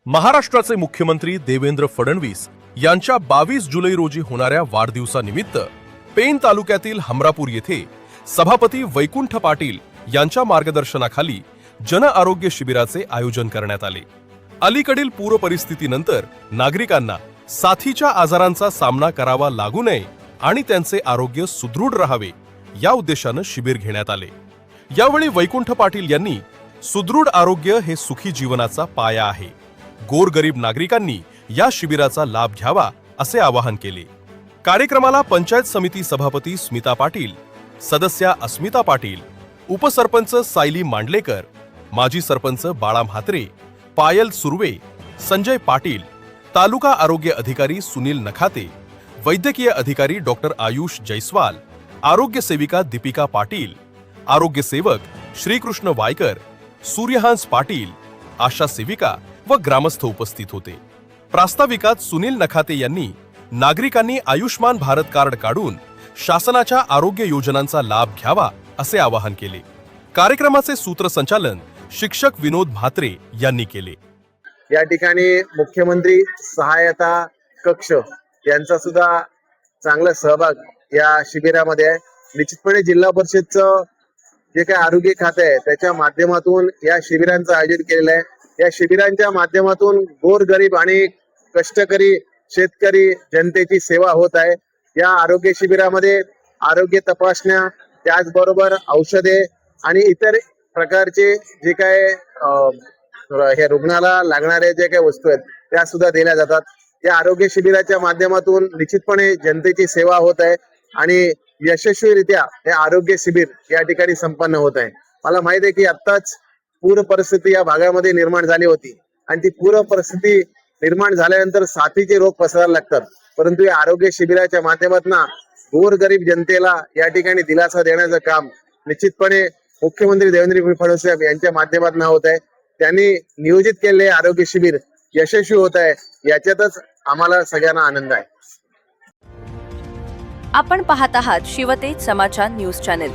महाराष्ट्राचे मुख्यमंत्री देवेंद्र फडणवीस यांच्या 22 जुलै रोजी होणाऱ्या वाढदिवसानिमित्त पेण तालुक्यातील हमरापूर येथे सभापती वैकुंठ पाटील यांच्या मार्गदर्शनाखाली जन आरोग्य शिबिराचे आयोजन करण्यात आले। अलीकडील पूर परिस्थितीनंतर नागरिकांना साथीच्या आजारांचा सामना करावा लागू नये आणि त्यांचे आरोग्य सुदृढ राहावे या उद्देशाने शिबिर घेण्यात आले। यावेळी वैकुंठ पाटील यांनी सुदृढ आरोग्य हे सुखी जीवनाचा पाया आहे, गोरगरीब नागरिकांनी या शिबिराचा लाभ घ्यावा असे आवाहन केले। कार्यक्रमाला पंचायत समिती सभापती स्मिता पाटील, सदस्या अस्मिता पाटील, उपसरपंच सायली मांडलेकर, माजी सरपंच बाळा म्हात्रे, पायल सुर्वे, संजय पाटील, तालुका आरोग्य अधिकारी सुनील नखाते, वैद्यकीय अधिकारी डॉक्टर आयुष जयस्वाल, आरोग्य सेविका दीपिका पाटील, आरोग्य सेवक श्रीकृष्ण वायकर, सूर्यहांस पाटील, आशा सेविका व ग्रामस्थ उपस्थित होते। प्रास्ताविकात सुनील नखाते यांनी नागरिकांनी आयुष्मान भारत कार्ड काढून शासनाच्या आरोग्य योजनांचा लाभ घ्यावा असे आवाहन केले। कार्यक्रमाचे सूत्रसंचालन शिक्षक विनोद म्हात्रे यांनी केले। या ठिकाणी मुख्यमंत्री सहायता कक्ष यांचा सुद्धा चांगला सहभाग या शिबिरामध्ये आहे। निश्चितपणे जिल्हा परिषदचं जे काही आरोग्य खाते आहे त्याच्या माध्यमातून या शिबिरांचं आयोजन केलेलं आहे। या शिबिरांच्या माध्यमातून गोरगरीब आणि कष्टकरी शेतकरी जनतेची सेवा होत आहे। या आरोग्य शिबिरामध्ये आरोग्य तपासण्या, त्याचबरोबर औषधे आणि इतर प्रकारचे जे काय हे रुग्णाला लागणारे जे काही वस्तू आहेत त्या सुद्धा दिल्या जातात। या आरोग्य शिबिराच्या माध्यमातून निश्चितपणे जनतेची सेवा होत आहे आणि यशस्वीरित्या हे आरोग्य शिबिर या ठिकाणी संपन्न होत आहे। मला माहिती आहे की आत्ताच पूर परिस्थिती या भागामध्ये निर्माण झाली होती आणि ती पूर परिस्थिती निर्माण झाल्यानंतर साथीचे रोग पसरायला लागतात, परंतु या आरोग्य शिबिराच्या माध्यमातून गोरगरीब जनतेला या ठिकाणी दिलासा देण्याचं काम निश्चितपणे मुख्यमंत्री देवेंद्र फडणवीस यांच्या माध्यमातून होत आहे। त्यांनी नियोजित केलेले आरोग्य शिबिर यशस्वी होत आहे, याच्यातच आम्हाला सगळ्यांना आनंद आहे। आपण पाहत आहात शिवतेज समाचार न्यूज चॅनेल।